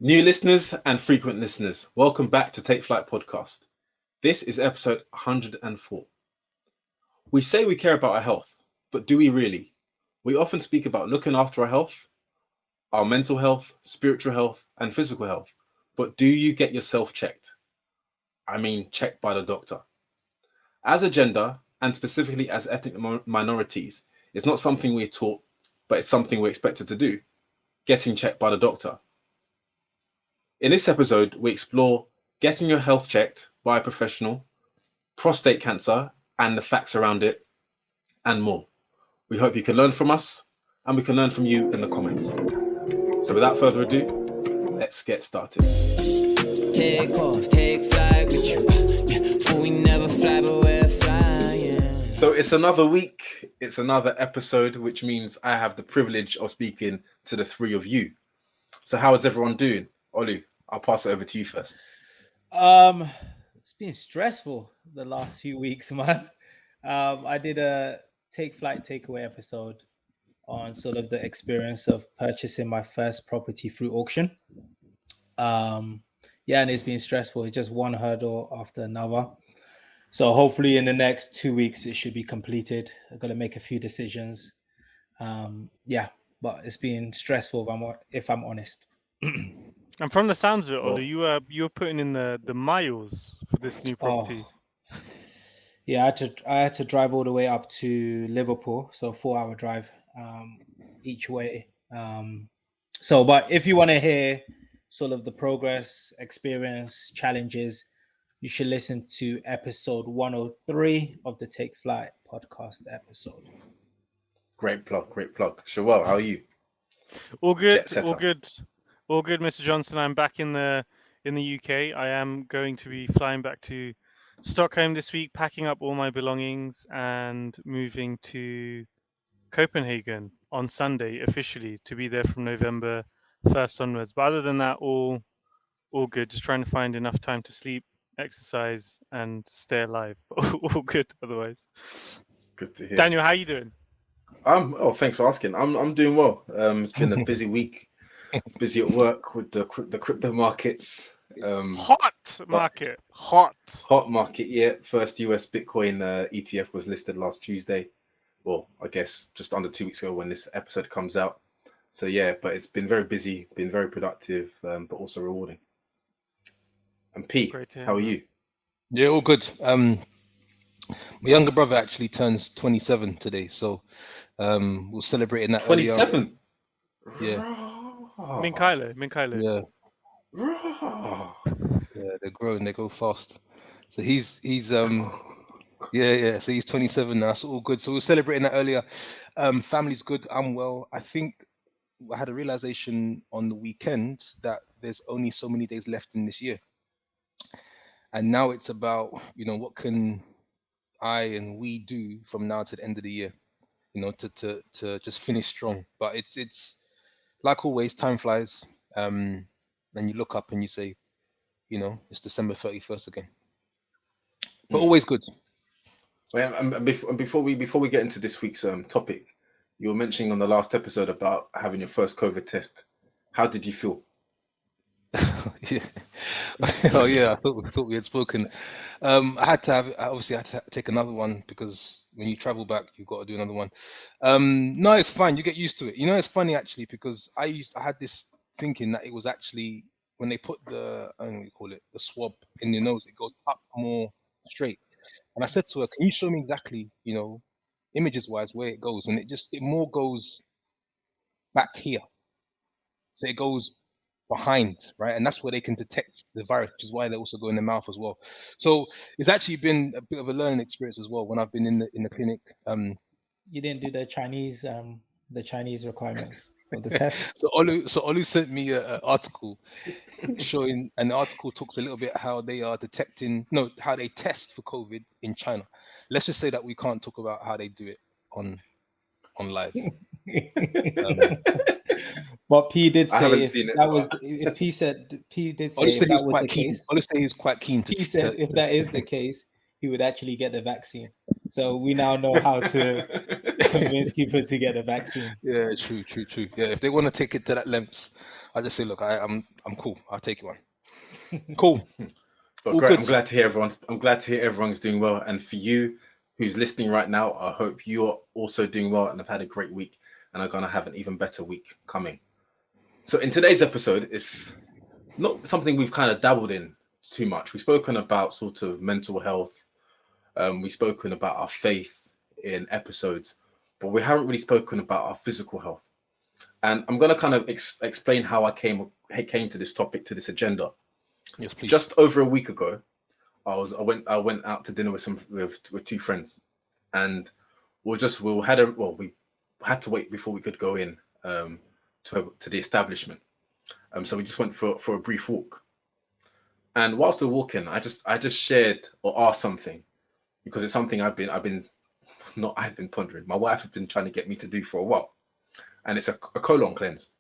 New listeners and frequent listeners, welcome back to Take Flight Podcast. This is episode 104. We say we care about our health, but do we really? We often speak about looking after our health, our mental health, spiritual health, and physical health. But do you get yourself checked? I mean, checked by the doctor. As a gender, and specifically as ethnic minorities, it's not something we're taught, but it's something we're expected to do, getting checked by the doctor. In this episode, we explore getting your health checked by a professional, prostate cancer and the facts around it, and more. We hope you can learn from us, and we can learn from you in the comments. So without further ado, let's get started. Take off, take flight with you. For we never fly, but we're flying. So it's another week, it's another episode, which means I have the privilege of speaking to the three of you. So how is everyone doing? Olu, I'll pass it over to you first. It's been stressful the last few weeks, man. I did a take flight takeaway episode on sort of the experience of purchasing my first property through auction. And it's been stressful. It's just one hurdle after another. So hopefully in the next 2 weeks it should be completed. I've got to make a few decisions. But it's been stressful if I'm honest. And from the sounds of it, Olu, you were putting in the miles for this new property. Yeah, I had to drive all the way up to Liverpool, so 4-hour drive each way. But if you want to hear sort of the progress, experience, challenges, you should listen to episode 103 of the Take Flight podcast episode. Great plug. Shawel, how are you? All good, Mr. Johnson. I'm back in the UK. I am going to be flying back to Stockholm this week, packing up all my belongings and moving to Copenhagen on Sunday officially to be there from November 1st onwards. But other than that, all good. Just trying to find enough time to sleep, exercise, and stay alive. All good otherwise. Good to hear. Daniel, how are you doing? Thanks for asking. I'm doing well. It's been a busy week. Busy at work with the crypto markets. Hot market. Yeah. First US Bitcoin ETF was listed last Tuesday. Well, I guess just under 2 weeks ago when this episode comes out. So yeah, but it's been very busy, been very productive, but also rewarding. And P, how are you? Yeah, all good. My younger brother actually turns 27 today, so we're celebrating that. 27. Yeah. Min Kylo. Yeah. Yeah, they're growing. They go fast. So he's yeah. So he's 27 now. So all good. So we're celebrating that earlier. Family's good. I'm well. I think I had a realization on the weekend that there's only so many days left in this year, and now it's about what can I and we do from now to the end of the year, to just finish strong. But it's like always, time flies. And you look up and you say, it's December 31st again. But always good. Well, and before we get into this week's topic, you were mentioning on the last episode about having your first COVID test. How did you feel? Yeah. Oh yeah, I thought we had spoken. I had to take another one because when you travel back, you've got to do another one. No, it's fine. You get used to it. It's funny actually because I had this thinking that it was actually when they put the the swab in your nose, it goes up more straight. And I said to her, "Can you show me exactly, images wise where it goes?" And it more goes back here, so it goes behind, right? And that's where they can detect the virus, which is why they also go in the mouth as well. So it's actually been a bit of a learning experience as well when I've been in the clinic. You didn't do the Chinese requirements of the test. So Olu sent me an article showing, and the article talks a little bit how they how they test for COVID in China. Let's just say that we can't talk about how they do it on live. But P did say P did say if that was the case. Olu said he was quite keen to. He said if that is the case, he would actually get the vaccine. So we now know how to convince people to get a vaccine. Yeah, true. Yeah, if they want to take it to that lengths, I just say, look, I'm cool. I'll take one. Cool. But All great. good. I'm glad to hear everyone's doing well. And for you who's listening right now, I hope you are also doing well and have had a great week and are gonna have an even better week coming. So in today's episode, it's not something we've kind of dabbled in too much. We've spoken about sort of mental health. We've spoken about our faith in episodes, but we haven't really spoken about our physical health. And I'm going to kind of explain how I came to this topic, to this agenda. Yes, please. Just over a week ago, I went out to dinner with two friends, and we had to wait before we could go in to the establishment. So we just went for a brief walk. And whilst we were walking, I just shared or asked something, because it's something I've been pondering. My wife has been trying to get me to do for a while, and it's a colon cleanse.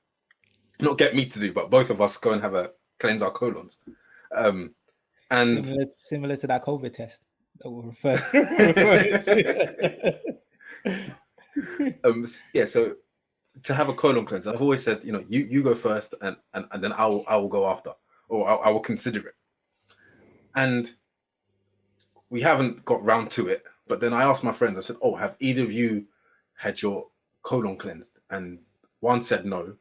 Not get me to do, but both of us go and cleanse our colons. And similar to that COVID test that we'll refer. So to have a colon cleanse, I've always said, you go first, and then I will go after, or I will consider it. And we haven't got round to it. But then I asked my friends, I said, "Oh, have either of you had your colon cleansed?" And one said no.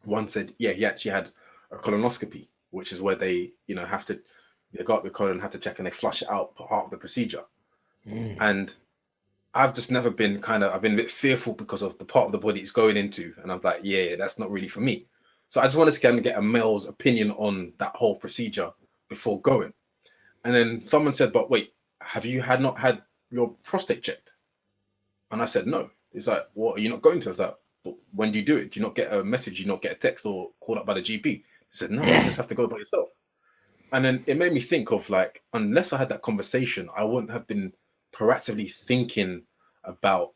One said, yeah, he actually had a colonoscopy, which is where they go up the colon, have to check, and they flush it out, part of the procedure. And I've just never been I've been a bit fearful because of the part of the body it's going into. And I'm like, yeah, that's not really for me. So I just wanted to kind of get a male's opinion on that whole procedure before going. And then someone said, but wait, have you not had your prostate checked? And I said, no. It's like, what, are you not going to? I was like, but when do you do it? Do you not get a message? Do you not get a text or called up by the GP? He said, no, you just have to go by yourself. And then it made me think of, like, unless I had that conversation, I wouldn't have been proactively thinking about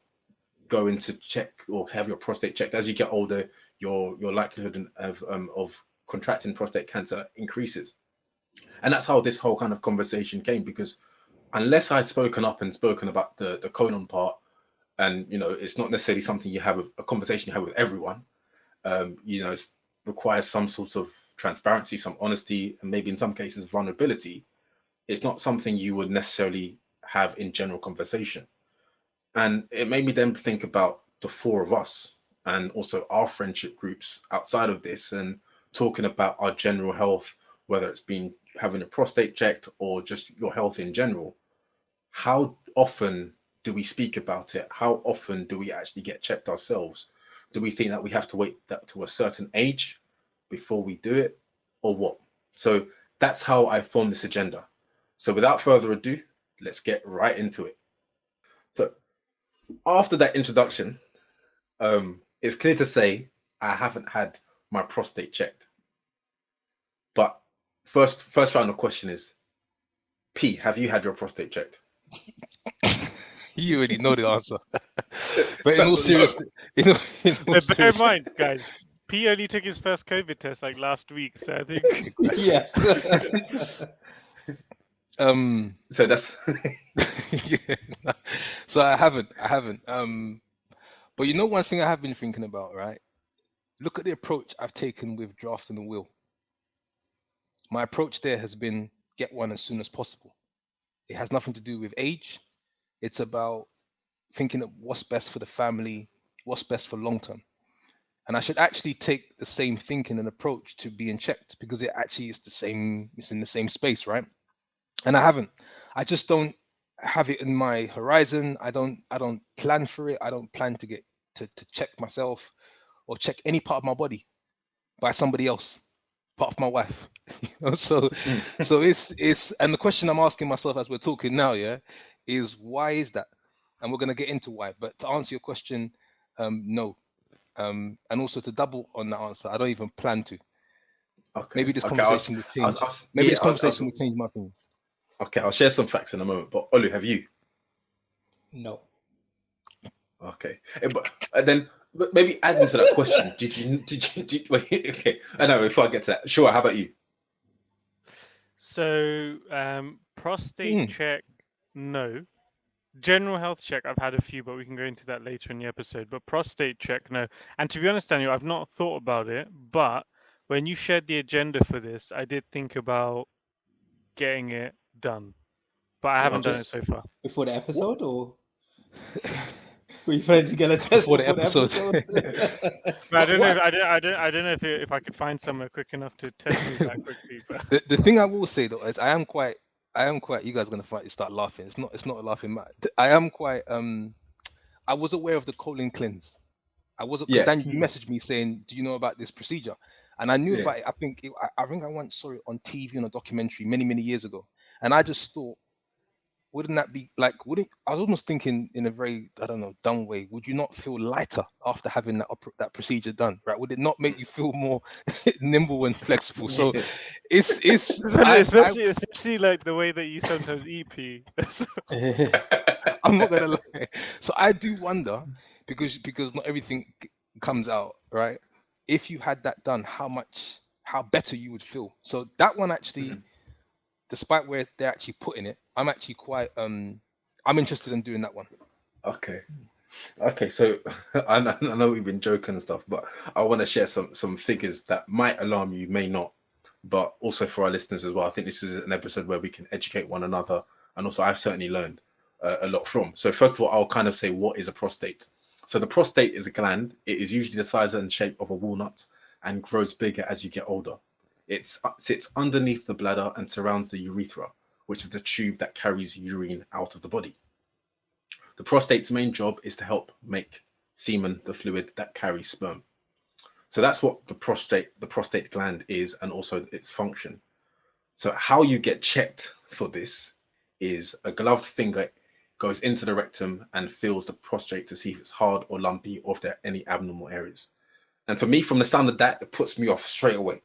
going to check or have your prostate checked. As you get older, your likelihood of contracting prostate cancer increases. And that's how this whole kind of conversation came, because unless I'd spoken up and spoken about the colon part, and it's not necessarily something you have a conversation you have with everyone. It requires some sort of transparency, some honesty, and maybe in some cases vulnerability. It's not something you would necessarily have in general conversation. And it made me then think about the four of us and also our friendship groups outside of this, and talking about our general health, whether it's been having a prostate checked or just your health in general. How often do we speak about it? How often do we actually get checked ourselves? Do we think that we have to wait to a certain age before we do it, or what? So that's how I formed this agenda. So without further ado, let's get right into it. So after that introduction, it's clear to say I haven't had my prostate checked. But first round of question is, P, have you had your prostate checked? You already know the answer. But in all seriousness, bear in mind, guys, P only took his first COVID test like last week, so I think yes. So that's So I haven't. But one thing I have been thinking about, right? Look at the approach I've taken with drafting a will. My approach there has been get one as soon as possible. It has nothing to do with age. It's about thinking of what's best for the family, what's best for long term. And I should actually take the same thinking and approach to being checked, because it actually is the same, it's in the same space, right? And I haven't. I just don't have it in my horizon. I don't plan for it. I don't plan to get to check myself or check any part of my body by somebody else, part of my wife. So it's and the question I'm asking myself as we're talking now, is why is that? And we're gonna get into why. But to answer your question, no. And also to double on that answer, I don't even plan to. Okay. Maybe this conversation will change. Maybe the conversation will change my opinion. Okay, I'll share some facts in a moment. But Olu, have you? No. Okay, but then maybe adding to that question, did you wait? Okay, I know. Before I get to that, sure. How about you? So prostate check, no. General health check, I've had a few, but we can go into that later in the episode. But prostate check, no. And to be honest, Daniel, I've not thought about it, but when you shared the agenda for this, I did think about getting it done, but I haven't done it so far. Before the episode, or were you planning to get a test Before before the the episode. episode? But I don't know. I don't know if I could find somewhere quick enough to test me that quickly. But The thing I will say though is I am quite. You guys are gonna start laughing. It's not a laughing matter. I am quite. I was aware of the ᴠɪᴇᴡs. I wasn't, because Yeah. then you messaged me saying, "Do you know about this procedure?" And I knew Yeah. about it. I think I once saw it on TV on a documentary many years ago, and I just thought, wouldn't that be like? I was almost thinking in a very, I don't know, dumb way. Would you not feel lighter after having that procedure done? Right? Would it not make you feel more nimble and flexible? So Yeah. it's especially like the way that you sometimes eat pee. I'm not gonna lie. So I do wonder, because not everything comes out right. If you had that done, how better you would feel. So that one actually, despite where they're actually putting it, I'm actually quite I'm interested in doing that one. Okay, so I know we've been joking and stuff, but I want to share some figures that might alarm you, may not, but also for our listeners as well. I think this is an episode where we can educate one another, and also I've certainly learned a lot from. So first of all, I'll kind of say, what is a prostate? So the prostate is a gland. It is usually the size and shape of a walnut and grows bigger as you get older. It sits underneath the bladder and surrounds the urethra, which is the tube that carries urine out of the body. The prostate's main job is to help make semen the fluid that carries sperm. So that's what the prostate gland is, and also its function. So how you get checked for this is a gloved finger goes into the rectum and feels the prostate to see if it's hard or lumpy, or if there are any abnormal areas. And for me, from the sound of that, it puts me off straight away.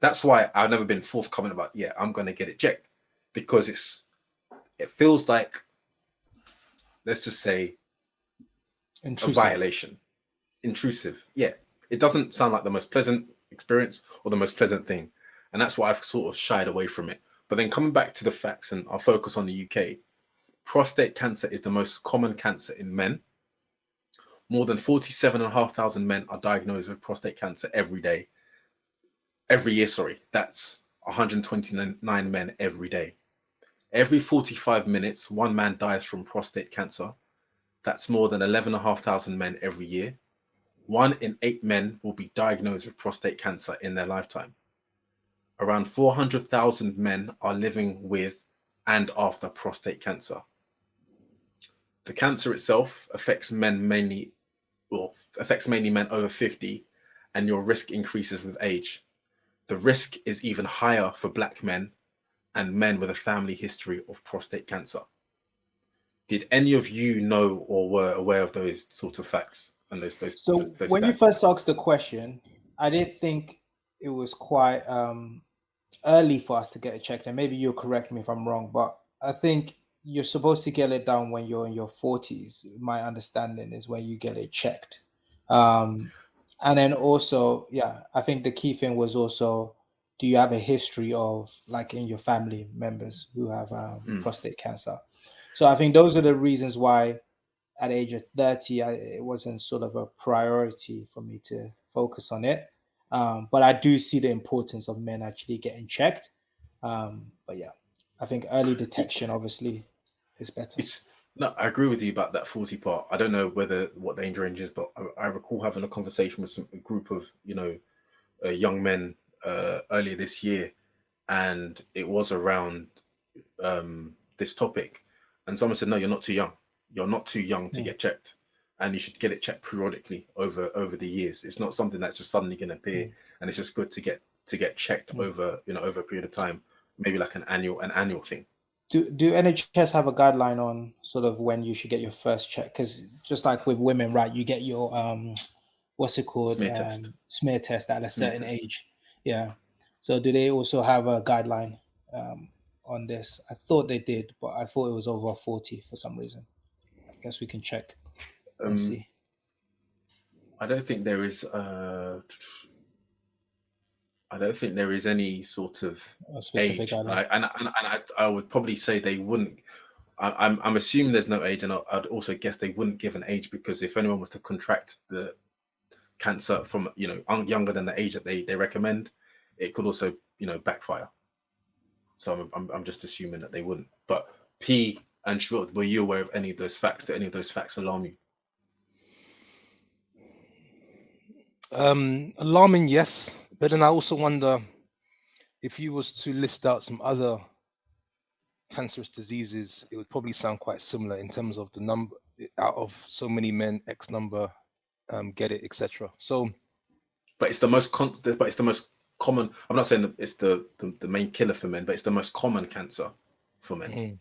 That's why I've never been forthcoming about, I'm going to get it checked, because it feels like, let's just say, intrusive. A violation. Intrusive. Yeah. It doesn't sound like the most pleasant experience or the most pleasant thing. And that's why I've sort of shied away from it. But then coming back to the facts, and I'll focus on the UK, prostate cancer is the most common cancer in men. More than 47,500 men are diagnosed with prostate cancer every year. That's 129 men every day. Every 45 minutes, one man dies from prostate cancer. That's more than 11,500 men every year. 1 in 8 men will be diagnosed with prostate cancer in their lifetime. Around 400,000 men are living with and after prostate cancer. The cancer itself affects mainly men over 50, and your risk increases with age. The risk is even higher for Black men and men with a family history of prostate cancer. Did any of you know or were aware of those sorts of facts and those when stats? You first asked the question, I didn't think it was quite early for us to get it checked, and maybe you'll correct me if I'm wrong, but I think you're supposed to get it done when you're in your 40s. My understanding is when you get it checked. And then also, I think the key thing was also, do you have a history of, like, in your family members who have prostate cancer? So I think those are the reasons why at the age of 30, it wasn't sort of a priority for me to focus on it. But I do see the importance of men actually getting checked. But I think early detection obviously is better. No, I agree with you about that 40 part. I don't know what the age range is, but I recall having a conversation with a group of young men earlier this year, and it was around this topic. And someone said, no, you're not too young. You're not too young to get checked, and you should get it checked periodically over the years. It's not something that's just suddenly going to appear, and it's just good to get checked over a period of time, maybe like an annual thing. Do NHS have a guideline on sort of when you should get your first check? Because just like with women, right, you get your what's it called, smear test at a certain age. Yeah. So do they also have a guideline on this? I thought they did, but I thought it was over 40 for some reason. I guess we can check and see. I don't think there is. I don't think there is any sort of age, and I would probably say they wouldn't. I'm assuming there's no age, and I'd also guess they wouldn't give an age, because if anyone was to contract the cancer from younger than the age that they recommend, it could also backfire. So I'm just assuming that they wouldn't. But P and Shvil, were you aware of any of those facts? Did any of those facts alarm you? Alarming, yes. But then I also wonder if you was to list out some other cancerous diseases, it would probably sound quite similar in terms of the number. Out of so many men, X number get it, etc. So, but it's the most common. I'm not saying that it's the main killer for men, but it's the most common cancer for men. Mm-hmm.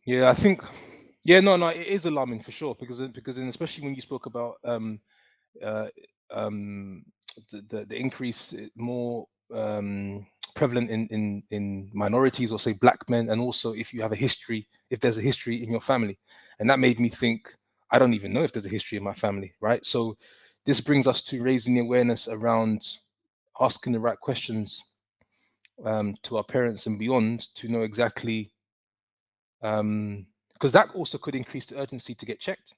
Yeah, I think. Yeah, no, it is alarming for sure because especially when you spoke about the increase more prevalent in minorities, or say black men, and also if you have if there's a history in your family, and that made me think, I don't even know if there's a history in my family, right? So this brings us to raising the awareness around asking the right questions to our parents and beyond to know exactly, because that also could increase the urgency to get checked.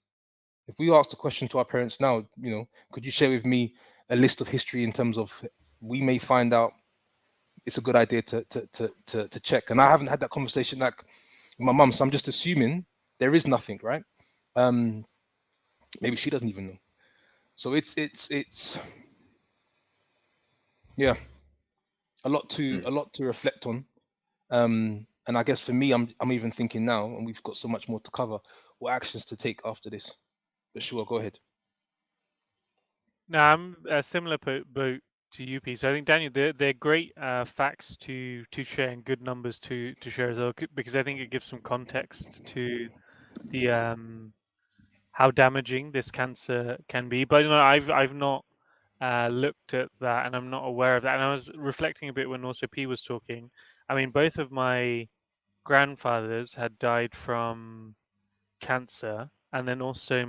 If we ask the question to our parents now, could you share with me a list of history in terms of, we may find out it's a good idea to check. And I haven't had that conversation like with my mum, so I'm just assuming there is nothing, right? Maybe she doesn't even know. So it's yeah, a lot to reflect on. And I guess for me, I'm even thinking now, and we've got so much more to cover, what actions to take after this. But sure, go ahead. No, I'm a similar boat to you, P. So I think, Daniel, they're great facts to share and good numbers to share as well, because I think it gives some context to the how damaging this cancer can be. But I've not looked at that, and I'm not aware of that. And I was reflecting a bit when also P was talking. I mean, both of my grandfathers had died from cancer, and then also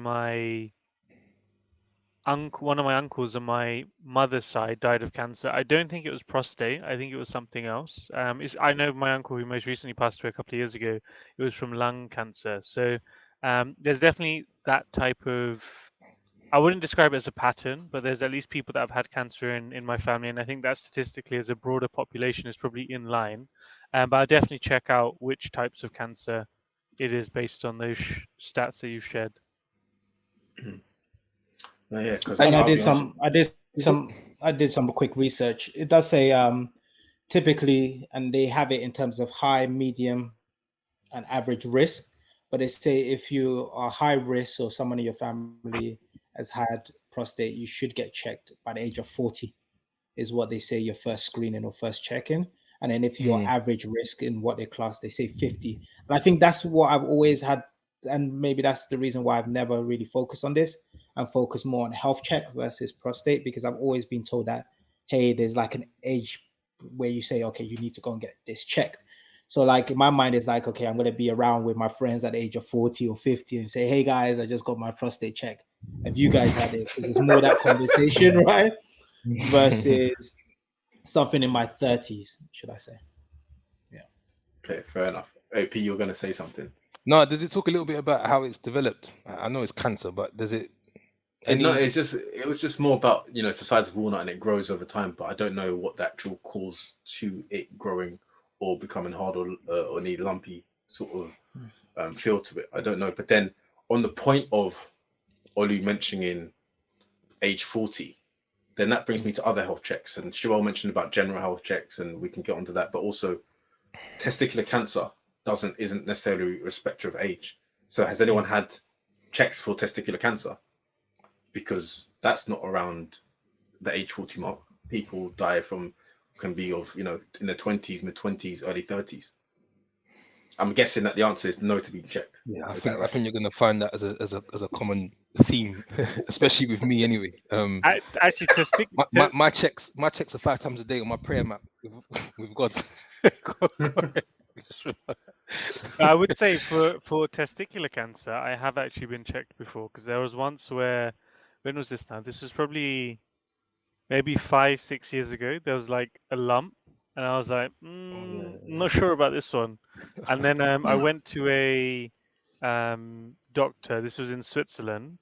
one of my uncles on my mother's side died of cancer. I don't think it was prostate. I think it was something else. I know my uncle who most recently passed away a couple of years ago. It was from lung cancer. So there's definitely that type of. I wouldn't describe it as a pattern, but there's at least people that have had cancer in my family, and I think that statistically, as a broader population, is probably in line. But I'll definitely check out which types of cancer it is based on those stats that you've shared. Yeah, because I did some quick research. It does say typically, and they have it in terms of high, medium, and average risk. But they say if you are high risk or someone in your family has had prostate, you should get checked by the age of 40, is what they say your first screening or first check-in. And then if you're average risk in what they class, they say 50. And I think that's what I've always had, and maybe that's the reason why I've never really focused on this and focus more on health check versus prostate, because I've always been told that, hey, there's like an age where you say, okay, you need to go and get this checked. So like in my mind, it's like, okay, I'm going to be around with my friends at the age of 40 or 50 and say, hey guys, I just got my prostate checked. Have you guys had it? Because it's more that conversation, right? Versus something in my 30s, should I say. Yeah. Okay, fair enough. AP, you're going to say something. No, does it talk a little bit about how it's developed? I know it's cancer, but does it? No, it was just more about, it's the size of walnut and it grows over time, but I don't know what the actual cause to it growing or becoming hard or any lumpy sort of feel to it. I don't know. But then on the point of Olu mentioning age 40, then that brings me to other health checks. And Joel mentioned about general health checks, and we can get onto that. But also testicular cancer isn't necessarily a respecter of age. So has anyone had checks for testicular cancer? Because that's not around the age 40 mark. People can be of, in their 20s, mid-20s, early 30s. I'm guessing that the answer is no to be checked. Yeah, I think you're going to find that as a common theme, especially with me anyway. Actually, my checks are 5 times a day on my prayer map with God. I would say for testicular cancer, I have actually been checked before, because there was once where, when was this now? This was probably maybe 5-6 years ago. There was like a lump, and I was like, not sure about this one. And then I went to a doctor. This was in Switzerland,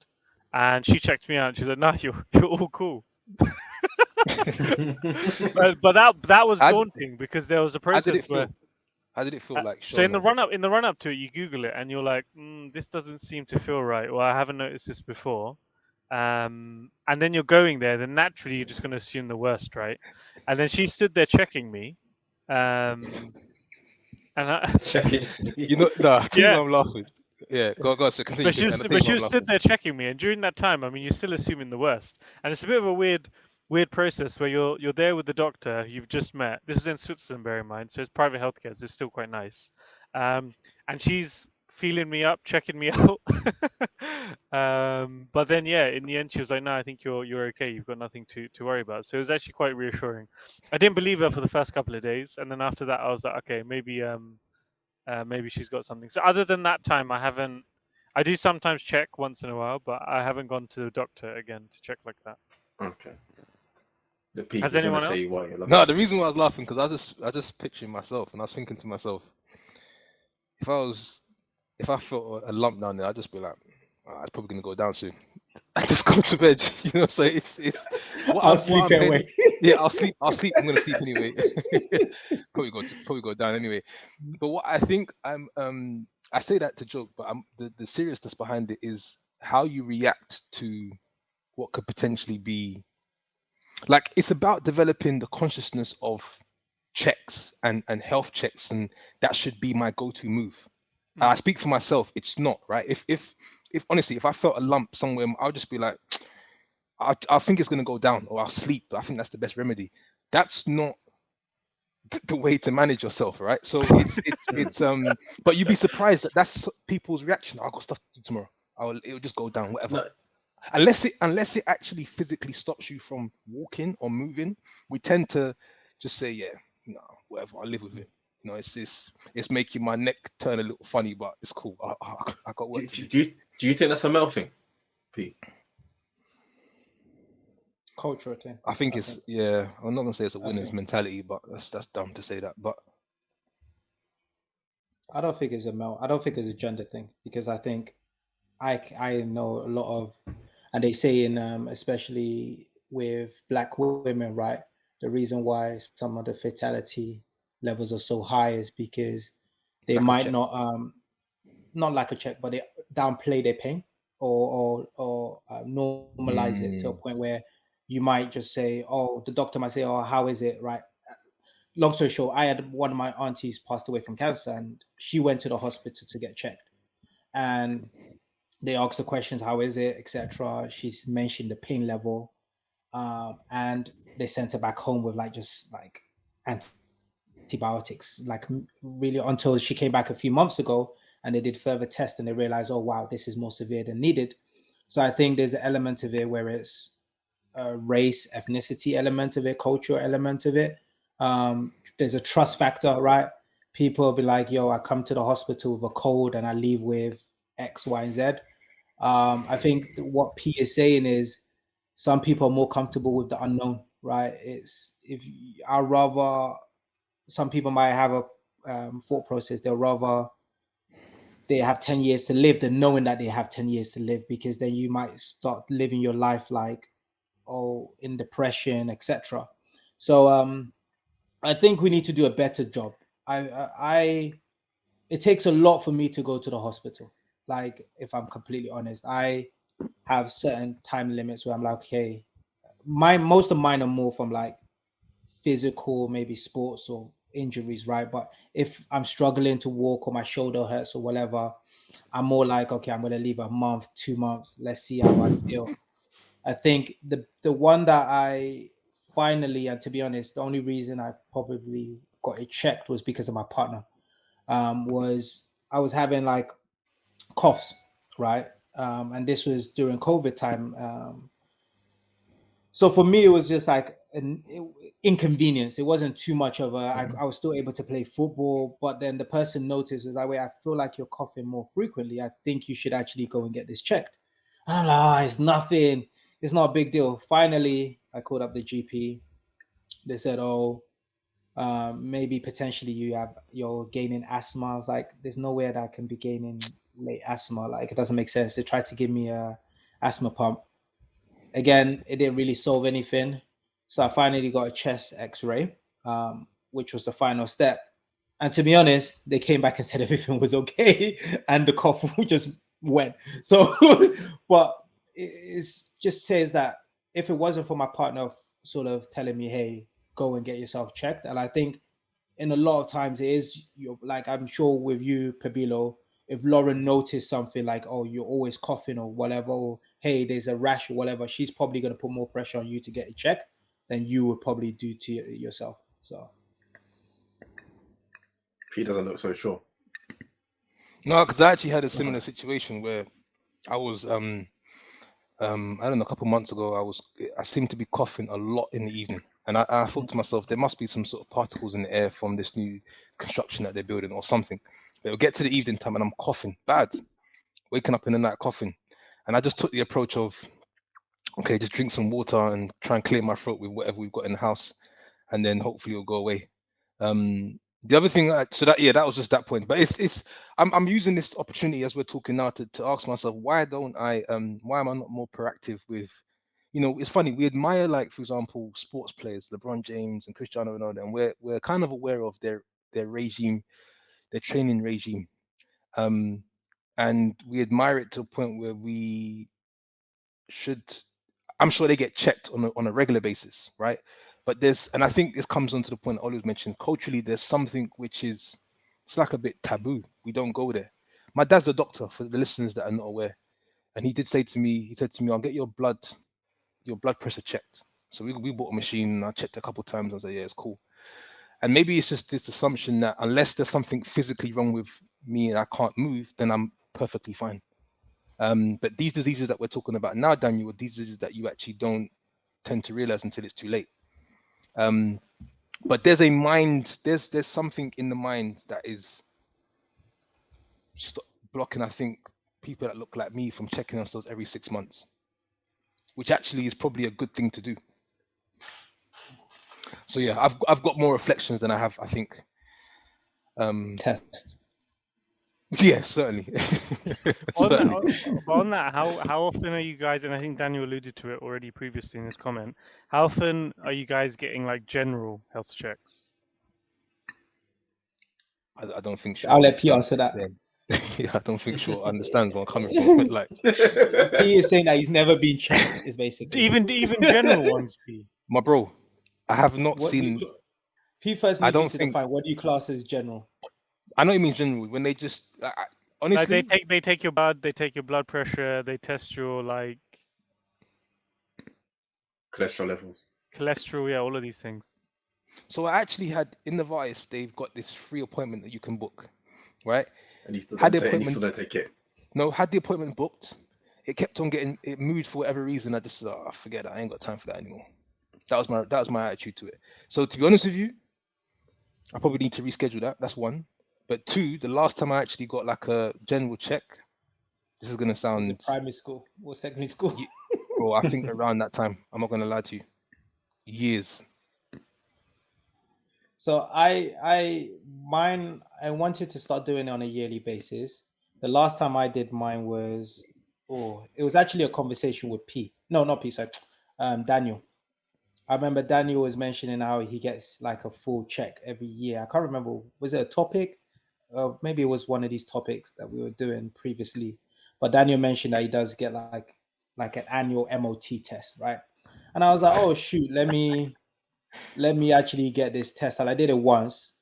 And she checked me out. She's like, "No, you're all cool." but that was daunting because there was a How did process it where. feel? How did it feel like So in showing the off? run up to it, you Google it and you're like, this doesn't seem to feel right. Well, I haven't noticed this before. And then you're going there. Then naturally you're just going to assume the worst, right? And then she stood there checking me, and I, Checking. No, tell you yeah. why I'm laughing. Yeah, go. So continue, and I'll tell But you she why I'm was stood laughing. there checking me, and during that time, I mean, you're still assuming the worst, and it's a bit of a weird process where you're there with the doctor you've just met. This was in Switzerland, bear in mind, so it's private healthcare, so it's still quite nice. And she's feeling me up, checking me out. But then, yeah, in the end, she was like, "No, I think you're okay. You've got nothing to worry about." So it was actually quite reassuring. I didn't believe her for the first couple of days, and then after that, I was like, "Okay, maybe she's got something." So other than that time, I haven't. I do sometimes check once in a while, but I haven't gone to the doctor again to check like that. Okay. The Pete, Has you're gonna anyone else? say why you're laughing. No, the reason why I was laughing because I just pictured myself, and I was thinking to myself, if I felt a lump down there, I'd just be like, "Ah, it's probably gonna go down soon." I just go to bed, So it's I'll sleep paying. away. Yeah, I'll sleep. I'm gonna sleep anyway. probably go down anyway. But what I think I say that to joke, but the seriousness behind it is how you react to what could potentially be like. It's about developing the consciousness of checks and health checks, and that should be my go-to move. I speak for myself. It's not right. If honestly, if I felt a lump somewhere, I'll just be like, I think it's gonna go down, or I'll sleep. I think that's the best remedy. That's not the way to manage yourself, right? So it's but you'd be surprised that that's people's reaction. I've got stuff to do tomorrow. It'll just go down, whatever. No, Unless it actually physically stops you from walking or moving, we tend to just say, yeah, no, whatever, I'll live with it. It's making my neck turn a little funny, but it's cool. I got work to do. do you think that's a male thing, Pete? Cultural thing. I think yeah. I'm not gonna say it's a winner's think. mentality, but that's dumb to say that. But I don't think it's a male. I don't think it's a gender thing because I think I know a lot of, and they say in especially with Black women, right? The reason why some of the fatality levels are so high is because they might not like a check, but they downplay their pain or normalize it to a point where you might just say, "Oh, the doctor might say, oh, how is it?" Right? Long story short, I had one of my aunties passed away from cancer, and she went to the hospital to get checked, and they asked the questions, "How is it?" etc. She's mentioned the pain level, and they sent her back home with just antibiotics, really until she came back a few months ago, and they did further tests, and they realized, oh wow, this is more severe than needed. So I think there's an element of it where it's a race, ethnicity element of it, cultural element of it. There's a trust factor, right? People will be like, yo, I come to the hospital with a cold and I leave with X, Y, and Z. I think what P is saying is some people are more comfortable with the unknown, right? I'd rather, some people might have a thought process, they'll rather they have 10 years to live than knowing that they have 10 years to live, because then you might start living your life in depression, etc. So I think we need to do a better job. It takes a lot for me to go to the hospital. If I'm completely honest, I have certain time limits where I'm like, okay, most of mine are more from physical, maybe sports or injuries, right? But if I'm struggling to walk or my shoulder hurts or whatever, I'm more like, okay, I'm going to leave a month, 2 months. Let's see how I feel. I think the one that I finally, and to be honest, the only reason I probably got it checked was because of my partner. Was I was having coughs, right? And this was during COVID time. So for me, it was just an inconvenience. It wasn't too much of I was still able to play football, but then the person noticed, was like, wait, I feel like you're coughing more frequently. I think you should actually go and get this checked. And I'm like, it's nothing. It's not a big deal. Finally, I called up the GP. They said, oh, maybe potentially you're gaining asthma. I was like, there's no way that I can be gaining late asthma. It doesn't make sense. They tried to give me asthma pump. Again, it didn't really solve anything. So I finally got a chest x-ray, which was the final step. And to be honest, they came back and said everything was okay. And the cough just went. So, but it just says that if it wasn't for my partner sort of telling me, hey, go and get yourself checked. And I think in a lot of times it is, like, I'm sure with you, Pabilo, if Lauren noticed something like, oh, you're always coughing or whatever, or hey, there's a rash or whatever, she's probably going to put more pressure on you to get it checked than you would probably do to yourself. So he doesn't look so sure. No, because I actually had a similar situation where I was I don't know, a couple of months ago, I seemed to be coughing a lot in the evening. And I thought to myself, there must be some sort of particles in the air from this new construction that they're building or something. But it'll get to the evening time and I'm coughing bad, waking up in the night coughing. And I just took the approach of, okay, just drink some water and try and clear my throat with whatever we've got in the house. And then hopefully it'll go away. The other thing, that was just that point. But I'm using this opportunity as we're talking now to ask myself, why am I not more proactive with, it's funny, we admire, like, for example, sports players, LeBron James and Cristiano Ronaldo, and we're kind of aware of their regime, their training regime, and we admire it to a point where we should, I'm sure they get checked on a regular basis, right? But and I think this comes on to the point Oliver mentioned, culturally, there's something which is, it's like a bit taboo. We don't go there. My dad's a doctor, for the listeners that are not aware. And he said to me, I'll get your blood pressure checked. So we bought a machine and I checked a couple of times. I was like, yeah, it's cool. And maybe it's just this assumption that unless there's something physically wrong with me and I can't move, then I'm perfectly fine. But these diseases that we're talking about now, Daniel, are these diseases that you actually don't tend to realize until it's too late. But there's something in the mind that is blocking, I think, people that look like me from checking themselves every 6 months, which actually is probably a good thing to do. So yeah, I've got more reflections than I have, I think. Test. Yeah, certainly. On that, how often are you guys, and I think Daniel alluded to it already previously in his comment, how often are you guys getting like general health checks? I don't think I'll let P answer that. Yeah, I don't think Shaw understands where I'm coming from. Like, he is saying that he's never been checked, is basically. Even general ones, P. My bro, I have not seen. P first needs to define, what do you class as general? I know you mean general. When they just honestly, like they take your blood, they take your blood pressure, they test your like cholesterol levels, yeah, all of these things. So I actually had in the Vice, they've got this free appointment that you can book, right? And you still had the appointment. You still don't take it. No, had the appointment booked. It kept on getting it moved for whatever reason. I just forget it. I ain't got time for that anymore. That was my attitude to it. So to be honest with you, I probably need to reschedule that. That's one. But two, the last time I actually got like a general check, this is gonna sound primary school or secondary school. Bro, I think around that time. I'm not gonna lie to you. Years. So I wanted to start doing it on a yearly basis. The last time I did mine was, it was actually a conversation with P. No, not P, sorry. Daniel. I remember Daniel was mentioning how he gets like a full check every year. I can't remember, was it a topic? Maybe it was one of these topics that we were doing previously. But Daniel mentioned that he does get like an annual MOT test, right? And I was like, oh shoot, let me actually get this test. And I did it once,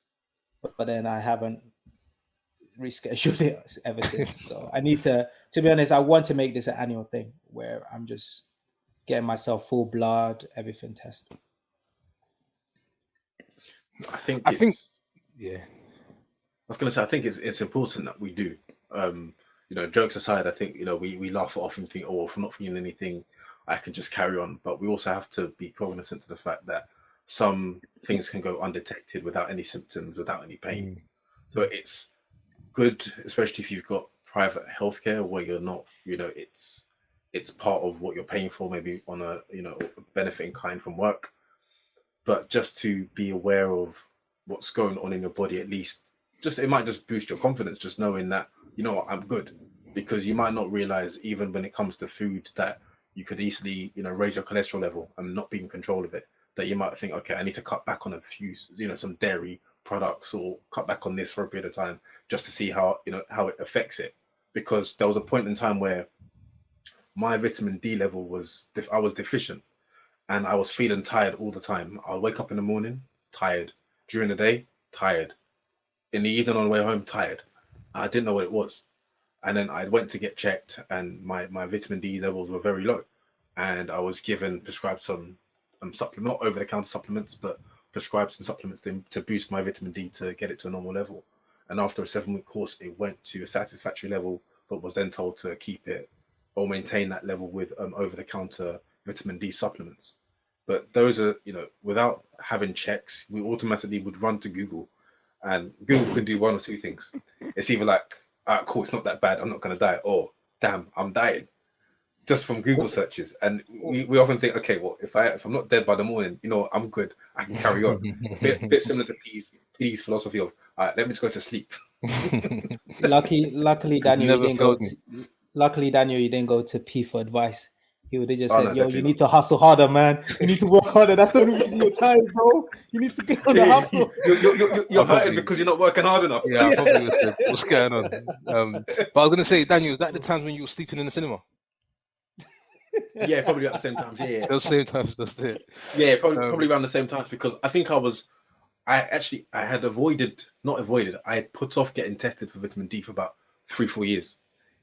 but then I haven't rescheduled it ever since. So I need to be honest, I want to make this an annual thing where I'm just getting myself full blood, everything test. I think yeah. I was going to say, I think it's important that we do. Jokes aside, I think, we laugh it off and think, if I'm not feeling anything, I can just carry on. But we also have to be cognizant to the fact that some things can go undetected without any symptoms, without any pain. So it's good, especially if you've got private healthcare where you're not, it's part of what you're paying for, maybe on a, benefit in kind from work. But just to be aware of what's going on in your body, at least, it might just boost your confidence, just knowing that, I'm good. because you might not realize, even when it comes to food, that you could easily, raise your cholesterol level and not be in control of it. That you might think, okay, I need to cut back on a few, some dairy products, or cut back on this for a period of time just to see how it affects it. Because there was a point in time where my vitamin D level I was deficient, and I was feeling tired all the time. I'll wake up in the morning tired, during the day tired, in the evening on the way home tired. I didn't know what it was. And then I went to get checked, and my vitamin D levels were very low. And I was prescribed some supplement, not over-the-counter supplements, but prescribed some supplements to boost my vitamin D to get it to a normal level. And after a 7-week course, it went to a satisfactory level, but was then told to keep it or maintain that level with over-the-counter vitamin D supplements. But those are, without having checks, we automatically would run to Google, and Google can do one or two things. It's either like, cool, it's not that bad, I'm not going to die, or damn, I'm dying, just from Google searches. And we often think, okay, well, if I'm not dead by the morning, I'm good, I can carry on. bit similar to P's philosophy of, all right, let me just go to sleep. Luckily, Daniel, you didn't go to P for advice. He would have just said, "Yo, you need to hustle harder, man. You need to work harder. That's the only reason you're tired, bro. You need to get on the hustle." You're hurting because you're not working hard enough. Yeah, I probably would have said, what's going on? But I was gonna say, Daniel, is that the times when you were sleeping in the cinema? Yeah, probably at the same times. Yeah, those same times. That's it. Yeah, probably around the same times, because I think I had I had put off getting tested for vitamin D for about 3-4 years.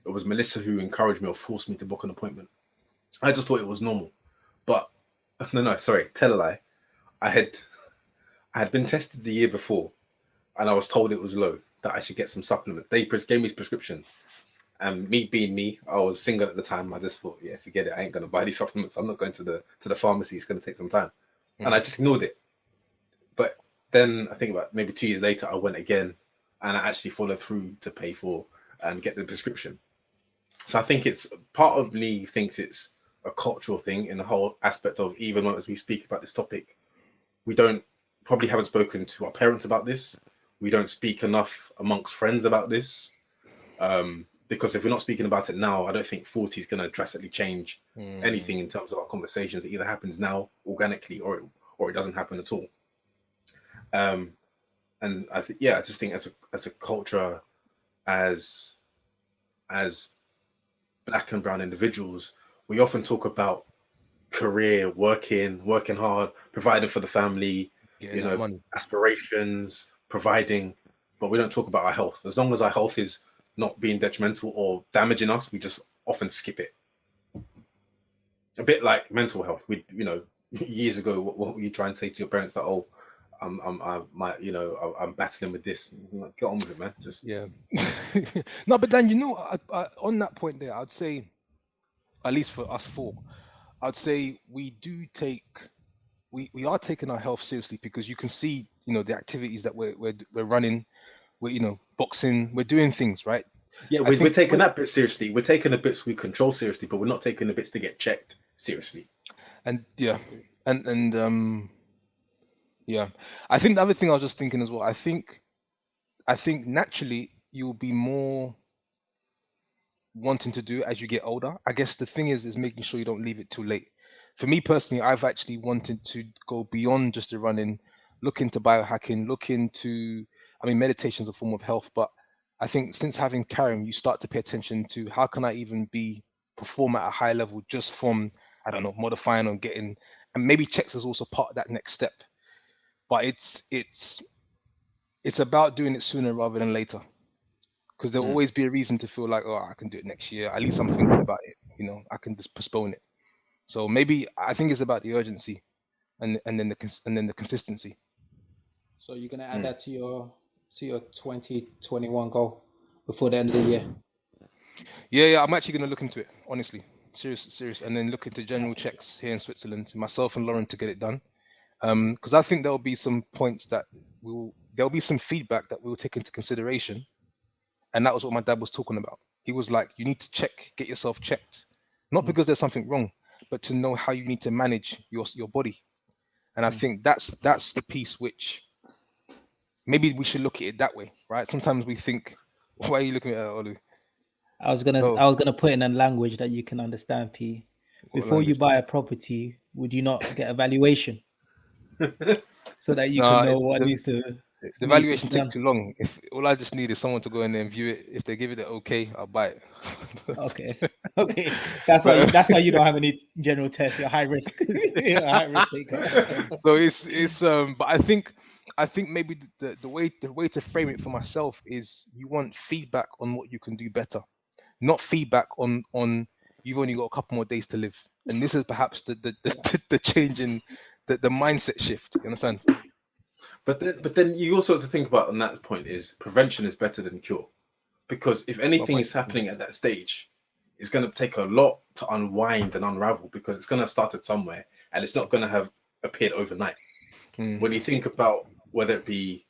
It was Melissa who encouraged me or forced me to book an appointment. I just thought it was normal, but no, sorry, tell a lie. I had been tested the year before, and I was told it was low, that I should get some supplements. They gave me a prescription, and me being me, I was single at the time. I just thought, yeah, forget it. I ain't gonna buy these supplements. I'm not going to the pharmacy. It's gonna take some time, and I just ignored it. But then I think about maybe 2 years later, I went again, and I actually followed through to pay for and get the prescription. So I think it's part of me thinks it's a cultural thing in the whole aspect of, even as we speak about this topic, we probably haven't spoken to our parents about this. We don't speak enough amongst friends about this. Because if we're not speaking about it now, I don't think 40 is going to drastically change anything in terms of our conversations. It either happens now organically or it doesn't happen at all. And I just think as a culture, as Black and brown individuals, we often talk about career, working hard, providing for the family, money. Aspirations, providing, but we don't talk about our health. As long as our health is not being detrimental or damaging us, we just often skip it. A bit like mental health. Years ago, what were you trying to say to your parents? That, oh, I'm battling with this. Get on with it, man. No, but then I, on that point there, I'd say, at least for us four, I'd say we are taking our health seriously, because you can see, the activities that we're running, we're boxing, we're doing things, right? Yeah, we're taking that bit seriously. We're taking the bits we control seriously, but we're not taking the bits to get checked seriously. And I think the other thing I was just thinking as well, I think naturally you'll be more wanting to do it as you get older. I guess the thing is making sure you don't leave it too late. For me personally, I've actually wanted to go beyond just the running, look into biohacking, meditation is a form of health, but I think since having Karim, you start to pay attention to how can I even perform at a high level just from, I don't know, modifying or getting, and maybe checks is also part of that next step. But it's about doing it sooner rather than later, because there'll always be a reason to feel like, oh, I can do it next year. At least I'm thinking about it. I can just postpone it. So maybe I think it's about the urgency, and then the consistency. So you're gonna add that to your 2021 goal before the end of the year? Yeah, I'm actually gonna look into it, honestly, serious, and then look into general checks here in Switzerland, myself and Lauren, to get it done. Because I think there'll be some points that there'll be some feedback that we'll take into consideration, and that was what my dad was talking about. He was like, you need to get yourself checked, not because there's something wrong, but to know how you need to manage your body. And I think that's the piece which maybe we should look at it that way, right? Sometimes we think, why are you looking at it, Olu? I was gonna put in a language that you can understand, P. Before you buy a property, would you not get a valuation so that you can know what needs to The be valuation takes done? too long. If all I just need is someone to go in there and view it, if they give it an okay, I'll buy it. Okay, okay, that's why you don't have any general tests. You're high risk. You're a high risk taker. So it's but I think maybe the way to frame it for myself is you want feedback on what you can do better, not feedback on you've only got a couple more days to live. And this is perhaps the change in the mindset shift. You understand? But then you also have to think about on that point is prevention is better than cure, because if anything is happening at that stage, it's going to take a lot to unwind and unravel, because it's going to have started somewhere and it's not going to have appeared overnight. When you think about whether it be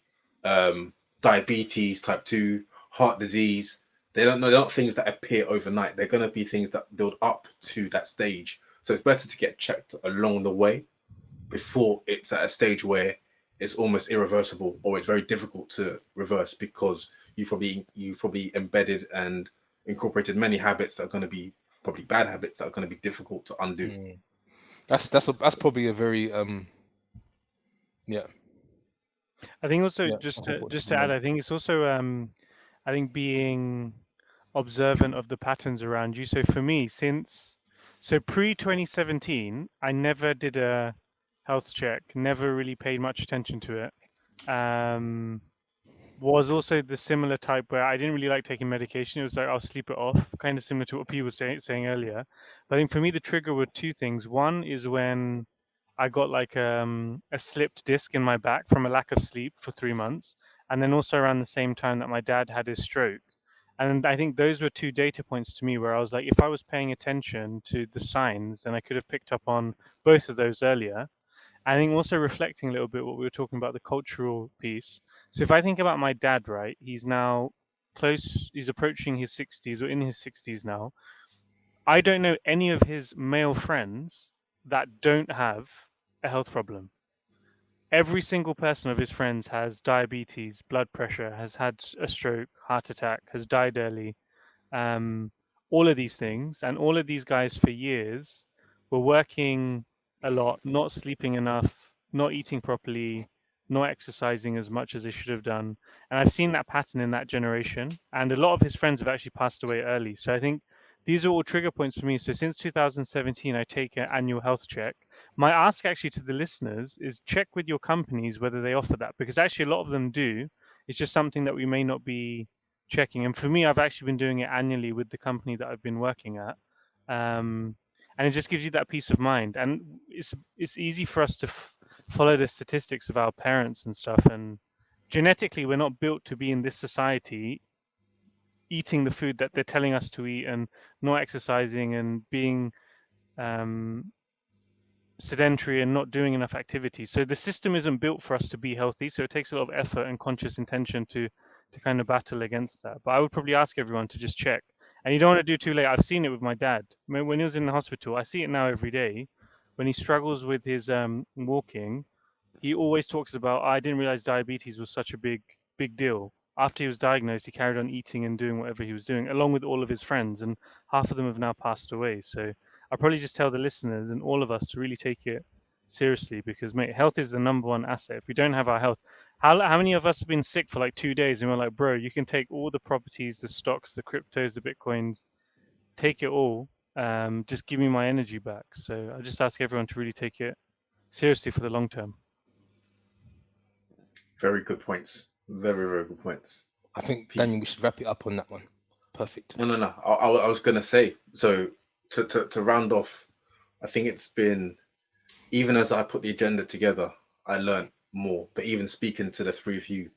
diabetes, type 2, heart disease, they're not things that appear overnight. They're going to be things that build up to that stage. So it's better to get checked along the way before it's at a stage where it's almost irreversible, or it's very difficult to reverse, because you probably embedded and incorporated many habits that are going to be probably bad habits that are going to be difficult to undo. That's probably a very yeah. I think also just to add, I think it's also I think being observant of the patterns around you. So for me, pre-2017, I never did a health check, never really paid much attention to it. Was also the similar type where I didn't really like taking medication. It was like I'll sleep it off, kind of similar to what P was saying earlier. But I think for me, the trigger were two things. One is when I got like a slipped disc in my back from a lack of sleep for 3 months. And then also around the same time that my dad had his stroke. And I think those were two data points to me where I was like, if I was paying attention to the signs, then I could have picked up on both of those earlier. I think also reflecting a little bit what we were talking about, the cultural piece. So if I think about my dad, right, he's now he's approaching his 60s or in his 60s now. I don't know any of his male friends that don't have a health problem. Every single person of his friends has diabetes, blood pressure, has had a stroke, heart attack, has died early. All of these things, and all of these guys for years were working a lot, not sleeping enough, not eating properly, not exercising as much as they should have done. And I've seen that pattern in that generation. And a lot of his friends have actually passed away early. So I think these are all trigger points for me. So since 2017, I take an annual health check. My ask actually to the listeners is check with your companies whether they offer that, because actually a lot of them do. It's just something that we may not be checking. And for me, I've actually been doing it annually with the company that I've been working at. And it just gives you that peace of mind. And it's easy for us to follow the statistics of our parents and stuff. And genetically, we're not built to be in this society eating the food that they're telling us to eat and not exercising and being sedentary and not doing enough activity. So the system isn't built for us to be healthy. So it takes a lot of effort and conscious intention to kind of battle against that. But I would probably ask everyone to just check. And you don't want to do too late. I've seen it with my dad. When he was in the hospital, I see it now every day. When he struggles with his walking, he always talks about, I didn't realize diabetes was such a big deal. After he was diagnosed, he carried on eating and doing whatever he was doing, along with all of his friends. And half of them have now passed away. So I'll probably just tell the listeners and all of us to really take it seriously, because, mate, health is the number one asset. If we don't have our health, how many of us have been sick for like 2 days and we're like, bro, you can take all the properties, the stocks, the cryptos, the Bitcoins, take it all. Just give me my energy back. So I just ask everyone to really take it seriously for the long term. Very good points. Very, very good points. I think, Daniel, we should wrap it up on that one. Perfect. No. I was going to say, so to round off, I think it's been, even as I put the agenda together, I learned more. But even speaking to the three of you,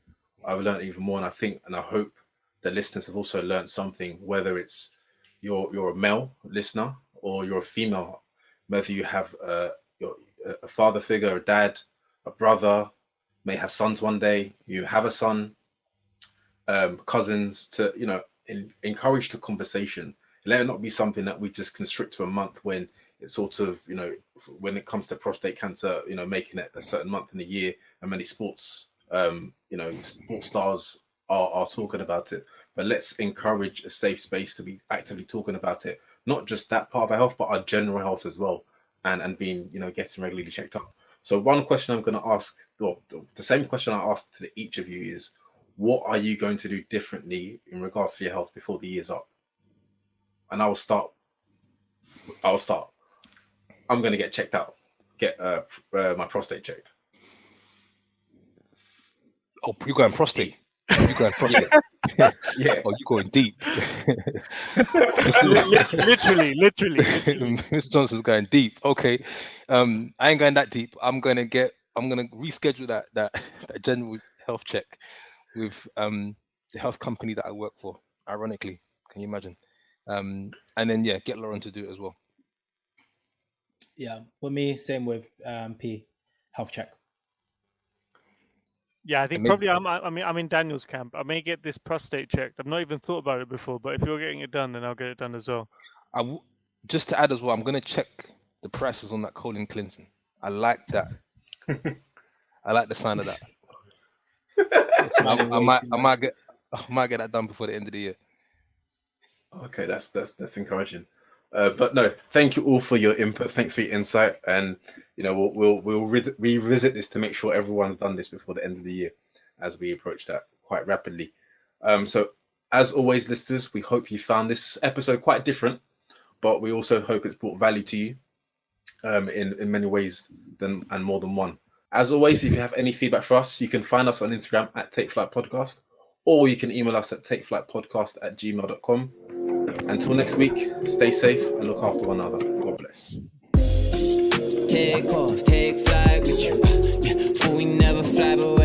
I've learned even more. And I think, and I hope the listeners have also learned something, whether it's you're a male listener or you're a female, whether you have a father figure, a dad, a brother, may have sons one day, you have a son, cousins, to encourage the conversation. Let it not be something that we just constrict to a month, when it's sort of, when it comes to prostate cancer, making it a certain month in the year, and many sports sports stars are talking about it. but let's encourage a safe space to be actively talking about it, not just that part of our health, but our general health as well, and being, you know, getting regularly checked up. So one question I'm going to ask, or the same question I asked to each of you is, what are you going to do differently in regards to your health before the year's up? And I'll start. I'm going to get checked out, get my prostate checked. Oh, you're going prostate. You're going prostate. Yeah. Oh, you're going deep. literally. Mr. Johnson's going deep. Okay. I ain't going that deep. I'm gonna reschedule that general health check with the health company that I work for. Ironically, can you imagine? And then get Lauren to do it as well. Yeah, for me, same with P, health check. Yeah, I think probably I'm in Daniel's camp. I may get this prostate checked. I've not even thought about it before, but if you're getting it done, then I'll get it done as well. Just to add as well, I'm gonna check the prices on that ᴠɪᴇᴡs. I like that. I like the sign of that. I might get that done before the end of the year. Okay, that's encouraging. But no, thank you all for your input. Thanks for your insight, and you know we'll revisit this to make sure everyone's done this before the end of the year, as we approach that quite rapidly. So as always, listeners, we hope you found this episode quite different, but we also hope it's brought value to you in many ways and more than one. As always, if you have any feedback for us, you can find us on Instagram at TakeFlightPodcast, or you can email us at takeflightpodcast@gmail.com. Until next week, stay safe and look after one another. God bless. Take off, take flight with you. We never fly, but